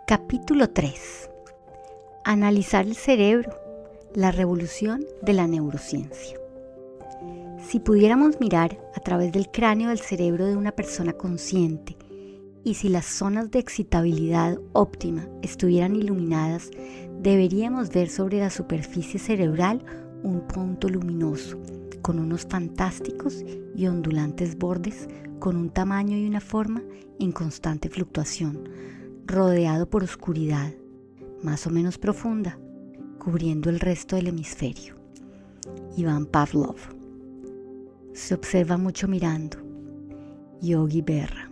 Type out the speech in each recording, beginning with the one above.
Capítulo 3. Analizar el cerebro, la revolución de la neurociencia. Si pudiéramos mirar a través del cráneo del cerebro de una persona consciente y si las zonas de excitabilidad óptima estuvieran iluminadas, deberíamos ver sobre la superficie cerebral un punto luminoso, con unos fantásticos y ondulantes bordes, con un tamaño y una forma en constante fluctuación, rodeado por oscuridad, más o menos profunda, cubriendo el resto del hemisferio. Iván Pavlov. Se observa mucho mirando. Yogi Berra.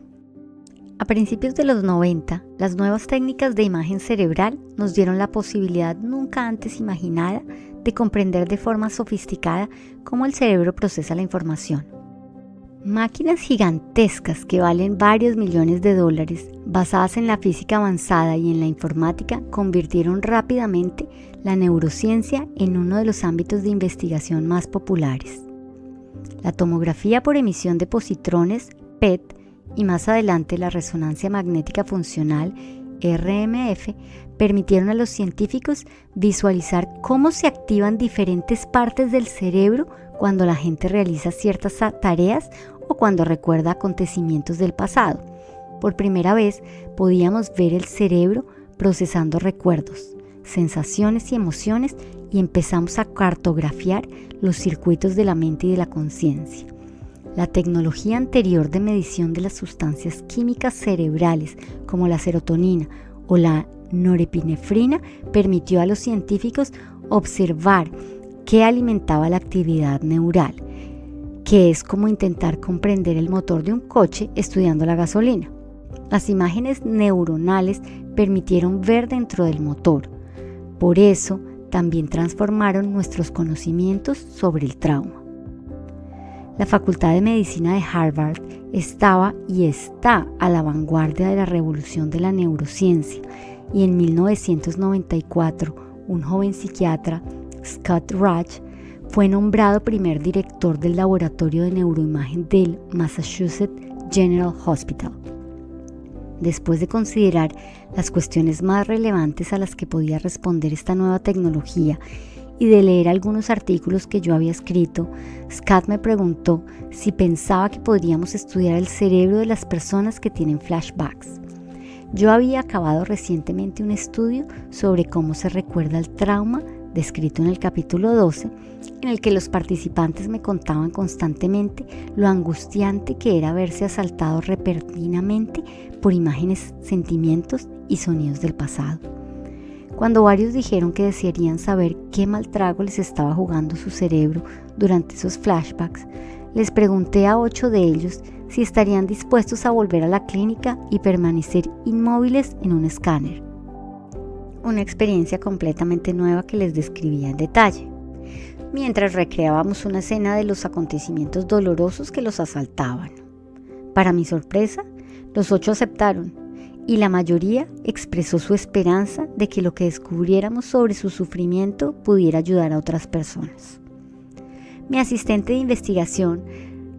A principios de los 90, las nuevas técnicas de imagen cerebral nos dieron la posibilidad nunca antes imaginada de comprender de forma sofisticada cómo el cerebro procesa la información. Máquinas gigantescas que valen varios millones de dólares, basadas en la física avanzada y en la informática, convirtieron rápidamente la neurociencia en uno de los ámbitos de investigación más populares. La tomografía por emisión de positrones, PET, y más adelante la resonancia magnética funcional, RMF, permitieron a los científicos visualizar cómo se activan diferentes partes del cerebro cuando la gente realiza ciertas tareas o cuando recuerda acontecimientos del pasado. Por primera vez podíamos ver el cerebro procesando recuerdos, sensaciones y emociones y empezamos a cartografiar los circuitos de la mente y de la conciencia. La tecnología anterior de medición de las sustancias químicas cerebrales como la serotonina o la norepinefrina permitió a los científicos observar qué alimentaba la actividad neural, que es como intentar comprender el motor de un coche estudiando la gasolina. Las imágenes neuronales permitieron ver dentro del motor. Por eso, también transformaron nuestros conocimientos sobre el trauma. La Facultad de Medicina de Harvard estaba y está a la vanguardia de la revolución de la neurociencia, y en 1994, un joven psiquiatra, Scott Rath, fue nombrado primer director del laboratorio de neuroimagen del Massachusetts General Hospital. Después de considerar las cuestiones más relevantes a las que podía responder esta nueva tecnología y de leer algunos artículos que yo había escrito, Scott me preguntó si pensaba que podríamos estudiar el cerebro de las personas que tienen flashbacks. Yo había acabado recientemente un estudio sobre cómo se recuerda el trauma descrito en el capítulo 12, en el que los participantes me contaban constantemente lo angustiante que era verse asaltado repentinamente por imágenes, sentimientos y sonidos del pasado. Cuando varios dijeron que desearían saber qué mal trago les estaba jugando su cerebro durante esos flashbacks, les pregunté a 8 de ellos si estarían dispuestos a volver a la clínica y permanecer inmóviles en un escáner. Una experiencia completamente nueva que les describía en detalle, mientras recreábamos una escena de los acontecimientos dolorosos que los asaltaban. Para mi sorpresa, los 8 aceptaron, y la mayoría expresó su esperanza de que lo que descubriéramos sobre su sufrimiento pudiera ayudar a otras personas. Mi asistente de investigación,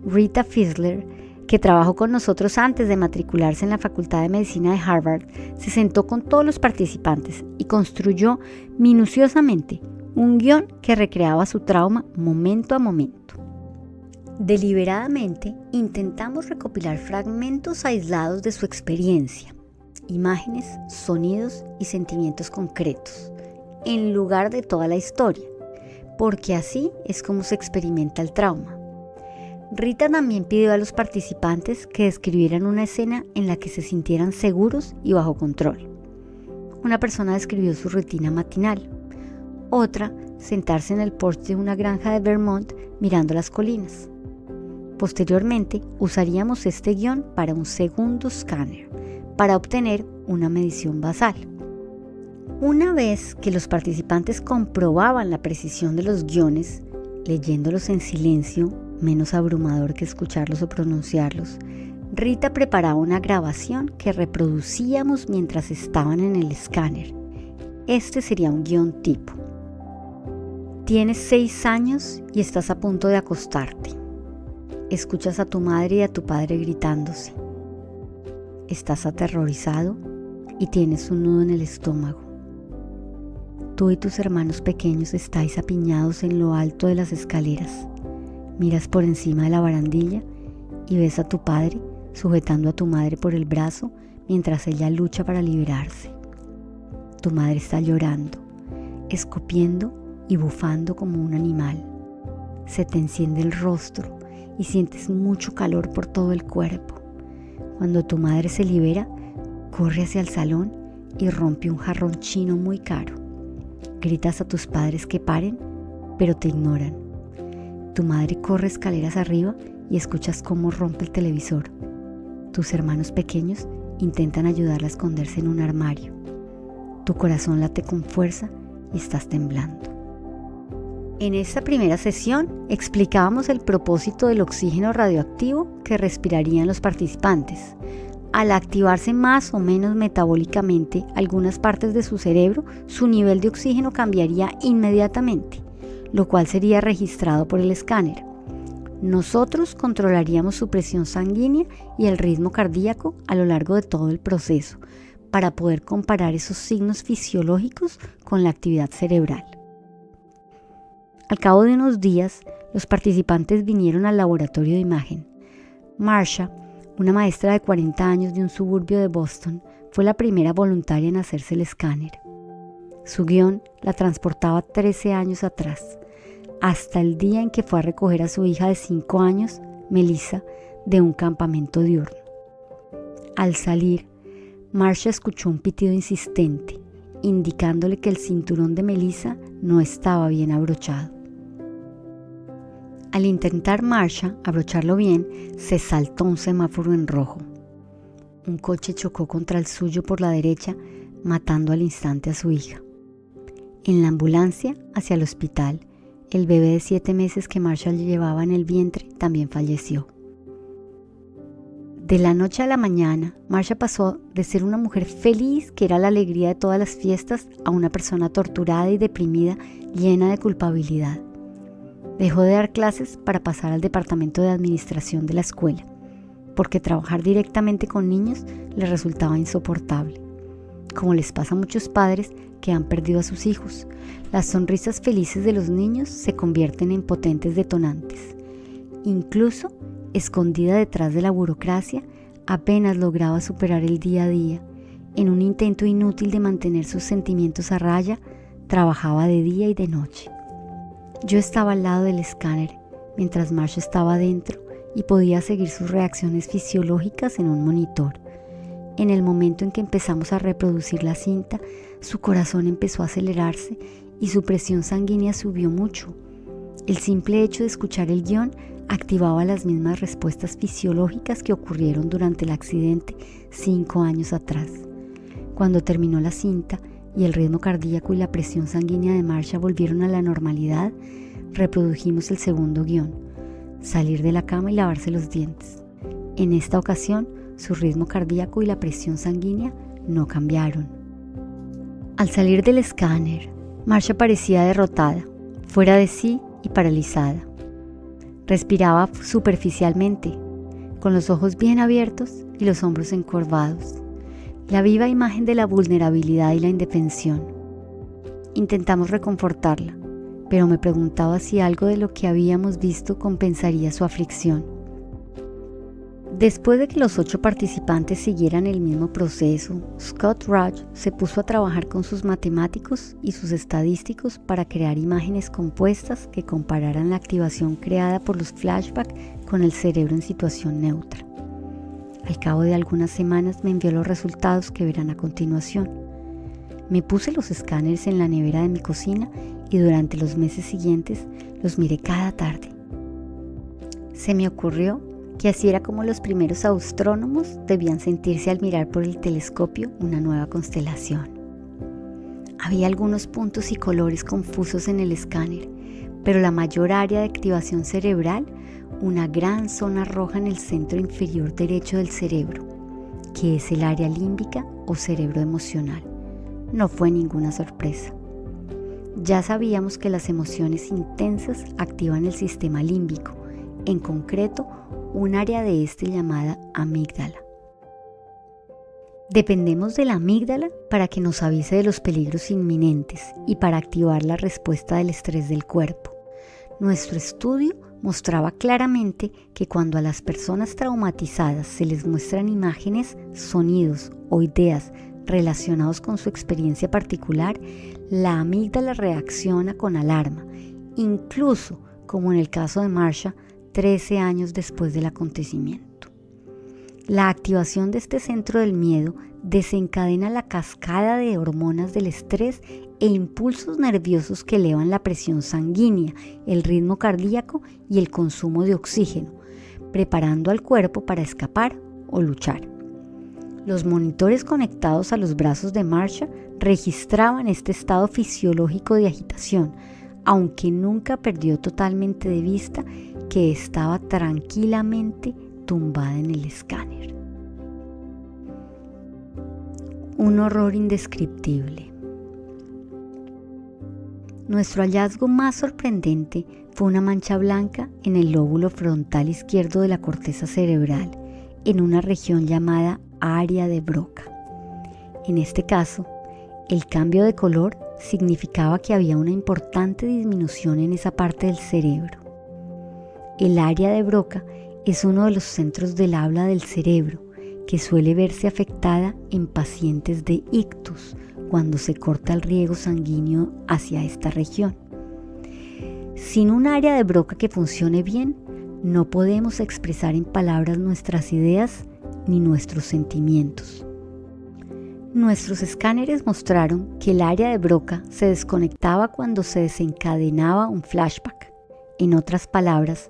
Rita Fisler, que trabajó con nosotros antes de matricularse en la Facultad de Medicina de Harvard, se sentó con todos los participantes y construyó minuciosamente un guión que recreaba su trauma momento a momento. Deliberadamente intentamos recopilar fragmentos aislados de su experiencia, imágenes, sonidos y sentimientos concretos, en lugar de toda la historia, porque así es como se experimenta el trauma. Rita también pidió a los participantes que describieran una escena en la que se sintieran seguros y bajo control. Una persona describió su rutina matinal, otra sentarse en el porche de una granja de Vermont mirando las colinas. Posteriormente usaríamos este guión para un segundo escáner, para obtener una medición basal. Una vez que los participantes comprobaban la precisión de los guiones, leyéndolos en silencio, menos abrumador que escucharlos o pronunciarlos, Rita preparaba una grabación que reproducíamos mientras estaban en el escáner. Este sería un guión tipo: tienes 6 años y estás a punto de acostarte. Escuchas a tu madre y a tu padre gritándose. Estás aterrorizado y tienes un nudo en el estómago. Tú y tus hermanos pequeños estáis apiñados en lo alto de las escaleras. Miras por encima de la barandilla y ves a tu padre sujetando a tu madre por el brazo mientras ella lucha para liberarse. Tu madre está llorando, escupiendo y bufando como un animal. Se te enciende el rostro y sientes mucho calor por todo el cuerpo. Cuando tu madre se libera, corre hacia el salón y rompe un jarrón chino muy caro. Gritas a tus padres que paren, pero te ignoran. Tu madre corre escaleras arriba y escuchas cómo rompe el televisor. Tus hermanos pequeños intentan ayudarla a esconderse en un armario. Tu corazón late con fuerza y estás temblando. En esta primera sesión explicábamos el propósito del oxígeno radioactivo que respirarían los participantes. Al activarse más o menos metabólicamente algunas partes de su cerebro, su nivel de oxígeno cambiaría inmediatamente, lo cual sería registrado por el escáner. Nosotros controlaríamos su presión sanguínea y el ritmo cardíaco a lo largo de todo el proceso, para poder comparar esos signos fisiológicos con la actividad cerebral. Al cabo de unos días, los participantes vinieron al laboratorio de imagen. Marsha, una maestra de 40 años de un suburbio de Boston, fue la primera voluntaria en hacerse el escáner. Su guión la transportaba 13 años atrás, hasta el día en que fue a recoger a su hija de 5 años, Melissa, de un campamento diurno. Al salir, Marsha escuchó un pitido insistente, indicándole que el cinturón de Melissa no estaba bien abrochado. Al intentar Marsha abrocharlo bien, se saltó un semáforo en rojo. Un coche chocó contra el suyo por la derecha, matando al instante a su hija. En la ambulancia hacia el hospital, el bebé de 7 meses que Marsha llevaba en el vientre también falleció. De la noche a la mañana, Marsha pasó de ser una mujer feliz, que era la alegría de todas las fiestas, a una persona torturada y deprimida, llena de culpabilidad. Dejó de dar clases para pasar al departamento de administración de la escuela, porque trabajar directamente con niños le resultaba insoportable. Como les pasa a muchos padres que han perdido a sus hijos, las sonrisas felices de los niños se convierten en potentes detonantes. Incluso, escondida detrás de la burocracia, apenas lograba superar el día a día. En un intento inútil de mantener sus sentimientos a raya, trabajaba de día y de noche. Yo estaba al lado del escáner, mientras Marsha estaba dentro, y podía seguir sus reacciones fisiológicas en un monitor. En el momento en que empezamos a reproducir la cinta, su corazón empezó a acelerarse y su presión sanguínea subió mucho. El simple hecho de escuchar el guión activaba las mismas respuestas fisiológicas que ocurrieron durante el accidente 5 años atrás. Cuando terminó la cinta y el ritmo cardíaco y la presión sanguínea de Marsha volvieron a la normalidad, reprodujimos el segundo guión: salir de la cama y lavarse los dientes. En esta ocasión, su ritmo cardíaco y la presión sanguínea no cambiaron. Al salir del escáner, Marsha parecía derrotada, fuera de sí y paralizada. Respiraba superficialmente, con los ojos bien abiertos y los hombros encorvados. La viva imagen de la vulnerabilidad y la indefensión. Intentamos reconfortarla, pero me preguntaba si algo de lo que habíamos visto compensaría su aflicción. Después de que los 8 participantes siguieran el mismo proceso, Scott Rudge se puso a trabajar con sus matemáticos y sus estadísticos para crear imágenes compuestas que compararan la activación creada por los flashbacks con el cerebro en situación neutra. Al cabo de algunas semanas me envió los resultados que verán a continuación. Me puse los escáneres en la nevera de mi cocina y durante los meses siguientes los miré cada tarde. Se me ocurrió que así era como los primeros astrónomos debían sentirse al mirar por el telescopio una nueva constelación. Había algunos puntos y colores confusos en el escáner, pero la mayor área de activación cerebral, una gran zona roja en el centro inferior derecho del cerebro, que es el área límbica o cerebro emocional. No fue ninguna sorpresa. Ya sabíamos que las emociones intensas activan el sistema límbico, en concreto un área de este llamada amígdala. Dependemos de la amígdala para que nos avise de los peligros inminentes y para activar la respuesta del estrés del cuerpo. Nuestro estudio mostraba claramente que cuando a las personas traumatizadas se les muestran imágenes, sonidos o ideas relacionados con su experiencia particular, la amígdala reacciona con alarma, incluso como en el caso de Marsha, 13 años después del acontecimiento. La activación de este centro del miedo desencadena la cascada de hormonas del estrés e impulsos nerviosos que elevan la presión sanguínea, el ritmo cardíaco y el consumo de oxígeno, preparando al cuerpo para escapar o luchar. Los monitores conectados a los brazos de Marsha registraban este estado fisiológico de agitación, aunque nunca perdió totalmente de vista que estaba tranquilamente tumbada en el escáner. Un horror indescriptible. Nuestro hallazgo más sorprendente fue una mancha blanca en el lóbulo frontal izquierdo de la corteza cerebral, en una región llamada área de Broca. En este caso, el cambio de color significaba que había una importante disminución en esa parte del cerebro. El área de Broca es uno de los centros del habla del cerebro que suele verse afectada en pacientes de ictus cuando se corta el riego sanguíneo hacia esta región. Sin un área de Broca que funcione bien, no podemos expresar en palabras nuestras ideas ni nuestros sentimientos. Nuestros escáneres mostraron que el área de Broca se desconectaba cuando se desencadenaba un flashback. En otras palabras,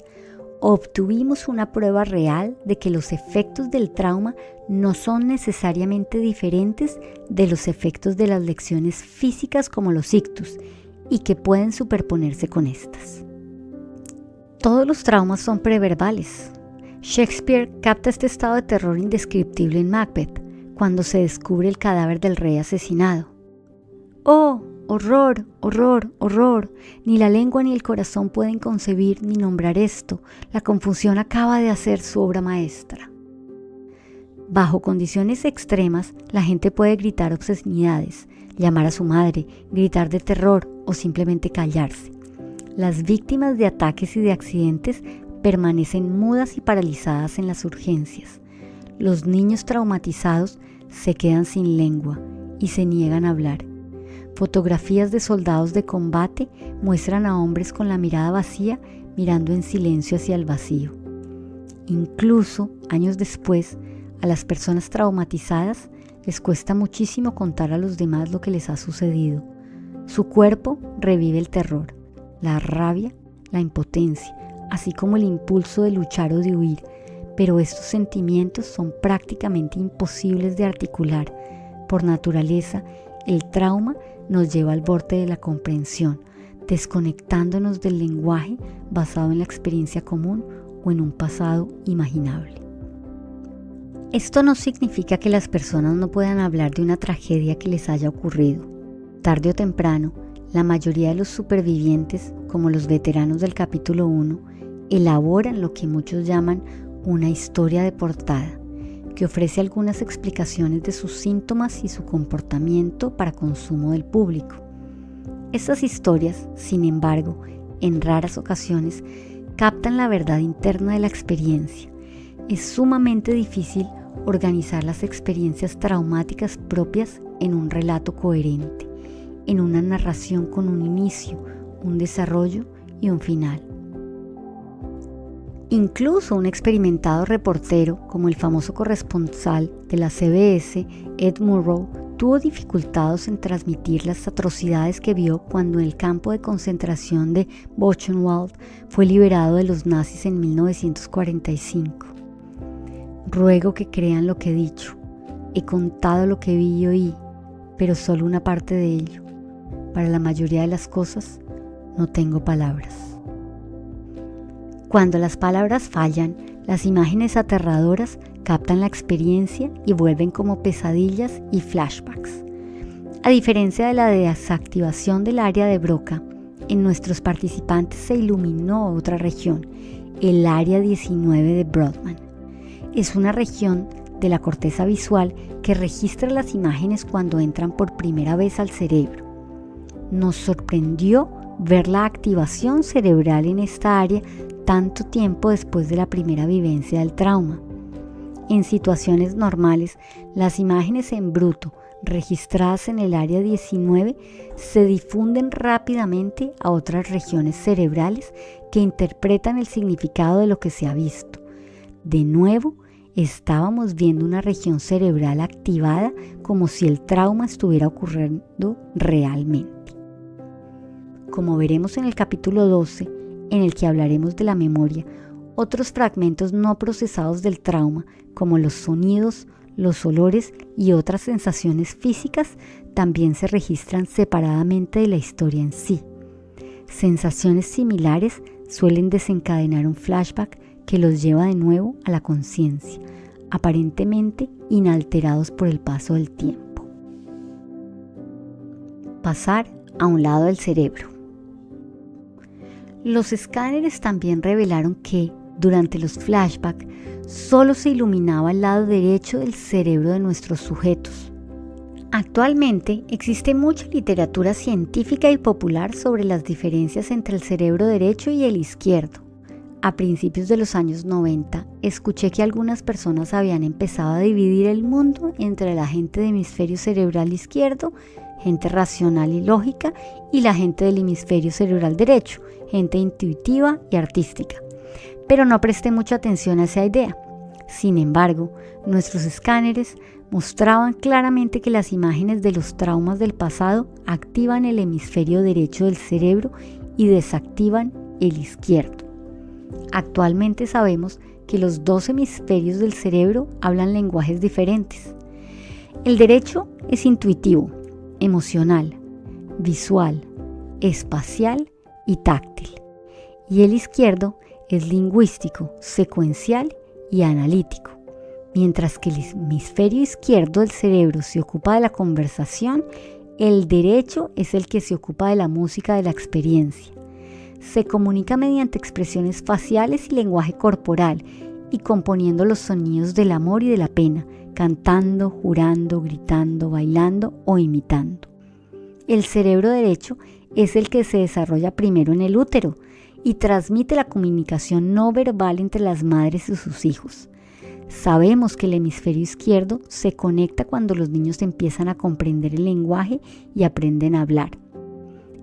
obtuvimos una prueba real de que los efectos del trauma no son necesariamente diferentes de los efectos de las lecciones físicas como los ictus y que pueden superponerse con estas. Todos los traumas son preverbales. Shakespeare capta este estado de terror indescriptible en Macbeth, cuando se descubre el cadáver del rey asesinado. ¡Oh! Horror, horror, horror. Ni la lengua ni el corazón pueden concebir ni nombrar esto. La confusión acaba de hacer su obra maestra. Bajo condiciones extremas, la gente puede gritar obscenidades, llamar a su madre, gritar de terror o simplemente callarse. Las víctimas de ataques y de accidentes permanecen mudas y paralizadas en las urgencias. Los niños traumatizados se quedan sin lengua y se niegan a hablar. Fotografías de soldados de combate muestran a hombres con la mirada vacía mirando en silencio hacia el vacío. Incluso, años después, a las personas traumatizadas les cuesta muchísimo contar a los demás lo que les ha sucedido. Su cuerpo revive el terror, la rabia, la impotencia, así como el impulso de luchar o de huir, pero estos sentimientos son prácticamente imposibles de articular. Por naturaleza, el trauma nos lleva al borde de la comprensión, desconectándonos del lenguaje basado en la experiencia común o en un pasado imaginable. Esto no significa que las personas no puedan hablar de una tragedia que les haya ocurrido. Tarde o temprano, la mayoría de los supervivientes, como los veteranos del capítulo 1, elaboran lo que muchos llaman una historia de portada, que ofrece algunas explicaciones de sus síntomas y su comportamiento para consumo del público. Estas historias, sin embargo, en raras ocasiones, captan la verdad interna de la experiencia. Es sumamente difícil organizar las experiencias traumáticas propias en un relato coherente, en una narración con un inicio, un desarrollo y un final. Incluso un experimentado reportero, como el famoso corresponsal de la CBS, Ed Murrow, tuvo dificultades en transmitir las atrocidades que vio cuando el campo de concentración de Buchenwald fue liberado de los nazis en 1945. Ruego que crean lo que he dicho. He contado lo que vi y oí, pero solo una parte de ello. Para la mayoría de las cosas, no tengo palabras. Cuando las palabras fallan, las imágenes aterradoras captan la experiencia y vuelven como pesadillas y flashbacks. A diferencia de la desactivación del área de Broca, en nuestros participantes se iluminó otra región, el área 19 de Brodmann. Es una región de la corteza visual que registra las imágenes cuando entran por primera vez al cerebro. Nos sorprendió ver la activación cerebral en esta área tanto tiempo después de la primera vivencia del trauma. En situaciones normales, las imágenes en bruto registradas en el área 19 se difunden rápidamente a otras regiones cerebrales que interpretan el significado de lo que se ha visto. De nuevo, estábamos viendo una región cerebral activada como si el trauma estuviera ocurriendo realmente. Como veremos en el capítulo 12, en el que hablaremos de la memoria, otros fragmentos no procesados del trauma, como los sonidos, los olores y otras sensaciones físicas, también se registran separadamente de la historia en sí. Sensaciones similares suelen desencadenar un flashback que los lleva de nuevo a la conciencia, aparentemente inalterados por el paso del tiempo. Pasar a un lado del cerebro. Los escáneres también revelaron que, durante los flashbacks, solo se iluminaba el lado derecho del cerebro de nuestros sujetos. Actualmente existe mucha literatura científica y popular sobre las diferencias entre el cerebro derecho y el izquierdo. A principios de los años 90, escuché que algunas personas habían empezado a dividir el mundo entre la gente del hemisferio cerebral izquierdo, gente racional y lógica, y la gente del hemisferio cerebral derecho, gente intuitiva y artística. Pero no presté mucha atención a esa idea. Sin embargo, nuestros escáneres mostraban claramente que las imágenes de los traumas del pasado activan el hemisferio derecho del cerebro y desactivan el izquierdo. Actualmente sabemos que los dos hemisferios del cerebro hablan lenguajes diferentes. El derecho es intuitivo, emocional, visual, espacial y táctil. Y el izquierdo es lingüístico, secuencial y analítico. Mientras que el hemisferio izquierdo del cerebro se ocupa de la conversación, el derecho es el que se ocupa de la música de la experiencia. Se comunica mediante expresiones faciales y lenguaje corporal y componiendo los sonidos del amor y de la pena, cantando, jurando, gritando, bailando o imitando. El cerebro derecho es el que se desarrolla primero en el útero y transmite la comunicación no verbal entre las madres y sus hijos. Sabemos que el hemisferio izquierdo se conecta cuando los niños empiezan a comprender el lenguaje y aprenden a hablar.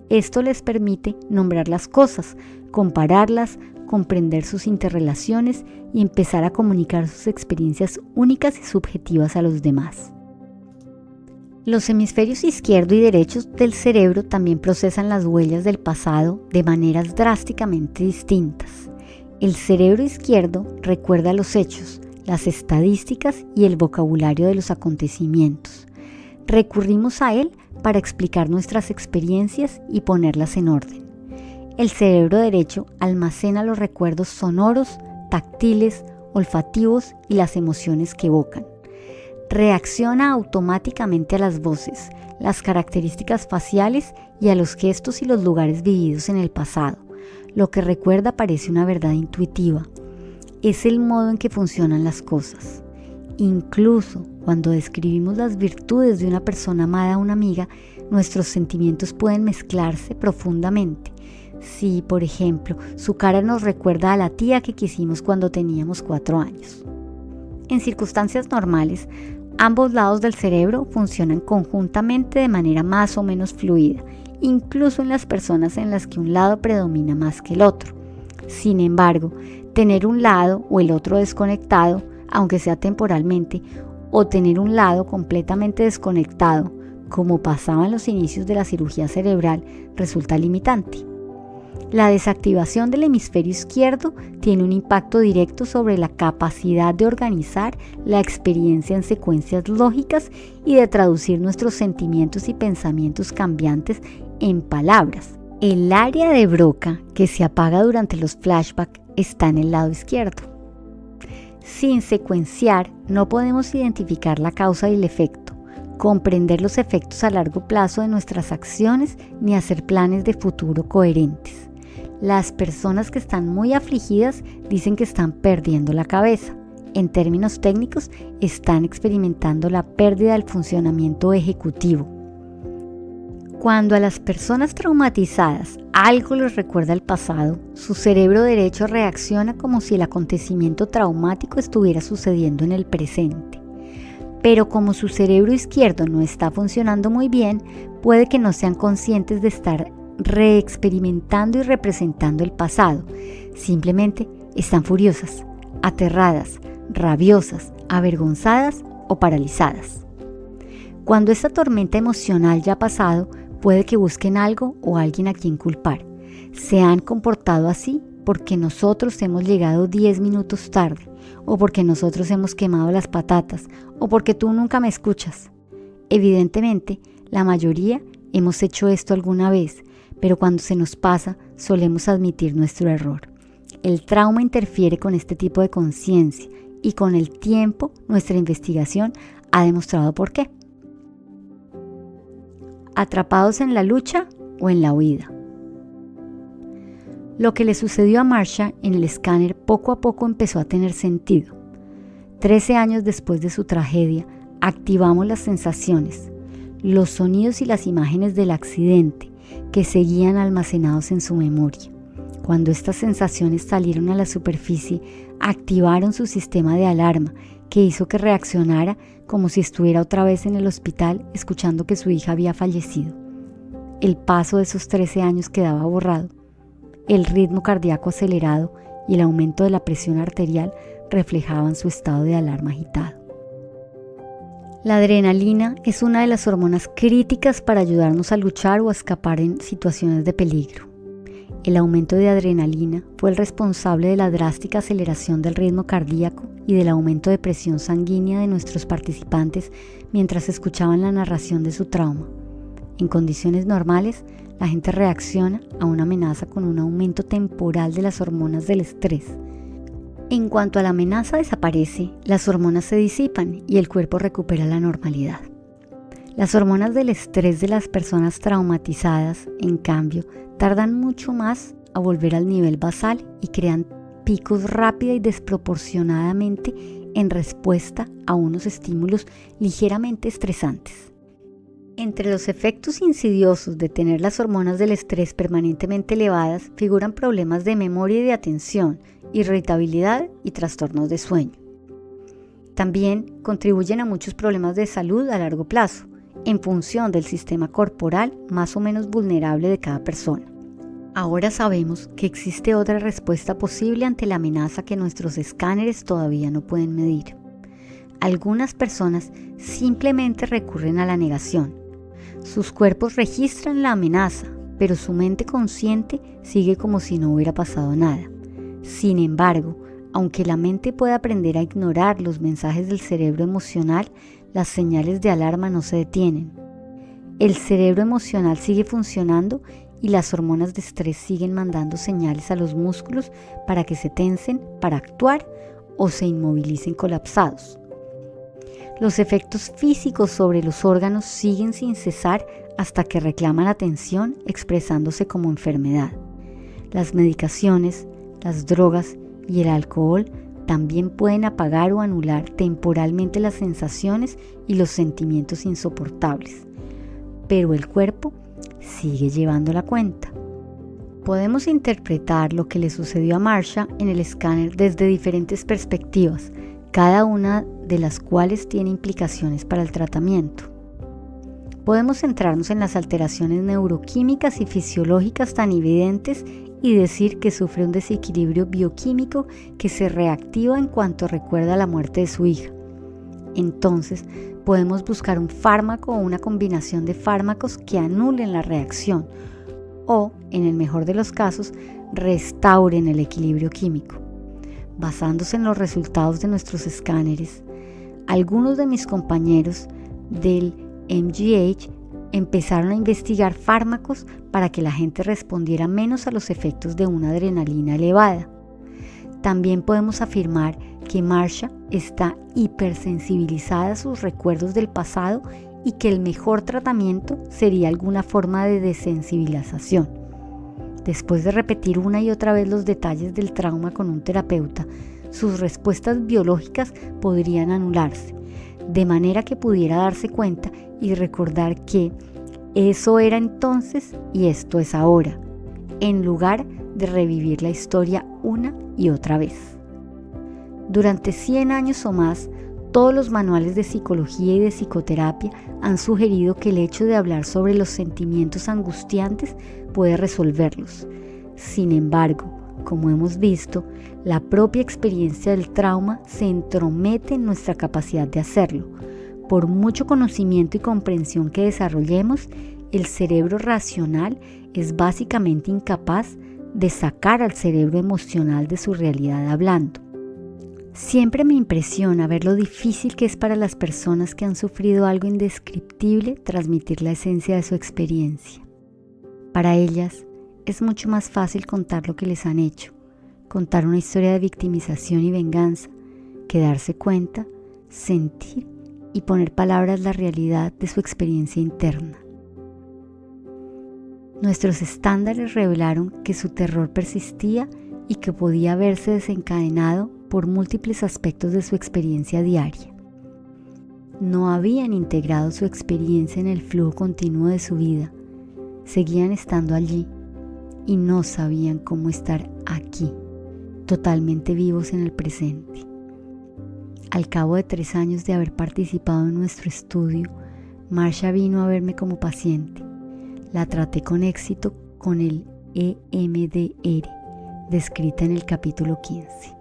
Esto les permite nombrar las cosas, compararlas, comprender sus interrelaciones y empezar a comunicar sus experiencias únicas y subjetivas a los demás. Los hemisferios izquierdo y derecho del cerebro también procesan las huellas del pasado de maneras drásticamente distintas. El cerebro izquierdo recuerda los hechos, las estadísticas y el vocabulario de los acontecimientos. Recurrimos a él para explicar nuestras experiencias y ponerlas en orden. El cerebro derecho almacena los recuerdos sonoros, táctiles, olfativos y las emociones que evocan. Reacciona automáticamente a las voces, las características faciales y a los gestos y los lugares vividos en el pasado. Lo que recuerda parece una verdad intuitiva. Es el modo en que funcionan las cosas. Incluso cuando describimos las virtudes de una persona amada a una amiga, nuestros sentimientos pueden mezclarse profundamente. Si, por ejemplo, su cara nos recuerda a la tía que quisimos cuando teníamos 4 años. En circunstancias normales, ambos lados del cerebro funcionan conjuntamente de manera más o menos fluida, incluso en las personas en las que un lado predomina más que el otro. Sin embargo, tener un lado o el otro desconectado, aunque sea temporalmente, o tener un lado completamente desconectado, como pasaba en los inicios de la cirugía cerebral, resulta limitante. La desactivación del hemisferio izquierdo tiene un impacto directo sobre la capacidad de organizar la experiencia en secuencias lógicas y de traducir nuestros sentimientos y pensamientos cambiantes en palabras. El área de Broca que se apaga durante los flashbacks está en el lado izquierdo. Sin secuenciar, no podemos identificar la causa y el efecto, comprender los efectos a largo plazo de nuestras acciones ni hacer planes de futuro coherentes. Las personas que están muy afligidas dicen que están perdiendo la cabeza. En términos técnicos, están experimentando la pérdida del funcionamiento ejecutivo. Cuando a las personas traumatizadas algo les recuerda el pasado, su cerebro derecho reacciona como si el acontecimiento traumático estuviera sucediendo en el presente. Pero como su cerebro izquierdo no está funcionando muy bien, puede que no sean conscientes de estar reexperimentando y representando el pasado. Simplemente están furiosas, aterradas, rabiosas, avergonzadas o paralizadas. Cuando esta tormenta emocional ya ha pasado, puede que busquen algo o alguien a quien culpar. Se han comportado así porque nosotros hemos llegado 10 minutos tarde, o porque nosotros hemos quemado las patatas, o porque tú nunca me escuchas. Evidentemente, la mayoría hemos hecho esto alguna vez, pero cuando se nos pasa, solemos admitir nuestro error. El trauma interfiere con este tipo de conciencia y con el tiempo nuestra investigación ha demostrado por qué. ¿Atrapados en la lucha o en la huida? Lo que le sucedió a Marsha en el escáner poco a poco empezó a tener sentido. 13 años después de su tragedia, activamos las sensaciones, los sonidos y las imágenes del accidente que seguían almacenados en su memoria. Cuando estas sensaciones salieron a la superficie, activaron su sistema de alarma que hizo que reaccionara como si estuviera otra vez en el hospital escuchando que su hija había fallecido. El paso de esos 13 años quedaba borrado. El ritmo cardíaco acelerado y el aumento de la presión arterial reflejaban su estado de alarma agitado. La adrenalina es una de las hormonas críticas para ayudarnos a luchar o a escapar en situaciones de peligro. El aumento de adrenalina fue el responsable de la drástica aceleración del ritmo cardíaco y del aumento de presión sanguínea de nuestros participantes mientras escuchaban la narración de su trauma. En condiciones normales, la gente reacciona a una amenaza con un aumento temporal de las hormonas del estrés. En cuanto a la amenaza desaparece, las hormonas se disipan y el cuerpo recupera la normalidad. Las hormonas del estrés de las personas traumatizadas, en cambio, tardan mucho más a volver al nivel basal y crean picos rápida y desproporcionadamente en respuesta a unos estímulos ligeramente estresantes. Entre los efectos insidiosos de tener las hormonas del estrés permanentemente elevadas figuran problemas de memoria y de atención, irritabilidad y trastornos de sueño. También contribuyen a muchos problemas de salud a largo plazo, en función del sistema corporal más o menos vulnerable de cada persona. Ahora sabemos que existe otra respuesta posible ante la amenaza que nuestros escáneres todavía no pueden medir. Algunas personas simplemente recurren a la negación. Sus cuerpos registran la amenaza, pero su mente consciente sigue como si no hubiera pasado nada. Sin embargo, aunque la mente puede aprender a ignorar los mensajes del cerebro emocional, las señales de alarma no se detienen. El cerebro emocional sigue funcionando y las hormonas de estrés siguen mandando señales a los músculos para que se tensen para actuar o se inmovilicen colapsados. Los efectos físicos sobre los órganos siguen sin cesar hasta que reclaman atención expresándose como enfermedad. Las medicaciones, las drogas y el alcohol también pueden apagar o anular temporalmente las sensaciones y los sentimientos insoportables, pero el cuerpo sigue llevando la cuenta. Podemos interpretar lo que le sucedió a Marsha en el escáner desde diferentes perspectivas, cada una de las cuales tiene implicaciones para el tratamiento. Podemos centrarnos en las alteraciones neuroquímicas y fisiológicas tan evidentes y decir que sufre un desequilibrio bioquímico que se reactiva en cuanto recuerda la muerte de su hija. Entonces, podemos buscar un fármaco o una combinación de fármacos que anulen la reacción o, en el mejor de los casos, restauren el equilibrio químico. Basándose en los resultados de nuestros escáneres, algunos de mis compañeros del MGH empezaron a investigar fármacos para que la gente respondiera menos a los efectos de una adrenalina elevada. También podemos afirmar que Marsha está hipersensibilizada a sus recuerdos del pasado y que el mejor tratamiento sería alguna forma de desensibilización. Después de repetir una y otra vez los detalles del trauma con un terapeuta, sus respuestas biológicas podrían anularse, de manera que pudiera darse cuenta y recordar que eso era entonces y esto es ahora, en lugar de revivir la historia una y otra vez. Durante 100 años o más, todos los manuales de psicología y de psicoterapia han sugerido que el hecho de hablar sobre los sentimientos angustiantes puede resolverlos. Sin embargo, como hemos visto, la propia experiencia del trauma se entromete en nuestra capacidad de hacerlo. Por mucho conocimiento y comprensión que desarrollemos, el cerebro racional es básicamente incapaz de sacar al cerebro emocional de su realidad hablando. Siempre me impresiona ver lo difícil que es para las personas que han sufrido algo indescriptible transmitir la esencia de su experiencia. Para ellas es mucho más fácil contar lo que les han hecho, contar una historia de victimización y venganza, que darse cuenta, sentir y poner palabras la realidad de su experiencia interna. Nuestros estándares revelaron que su terror persistía y que podía verse desencadenado por múltiples aspectos de su experiencia diaria. No habían integrado su experiencia en el flujo continuo de su vida, seguían estando allí y no sabían cómo estar aquí, totalmente vivos en el presente. Al cabo de 3 años de haber participado en nuestro estudio, Marsha vino a verme como paciente. La traté con éxito con el EMDR, descrita en el capítulo 15.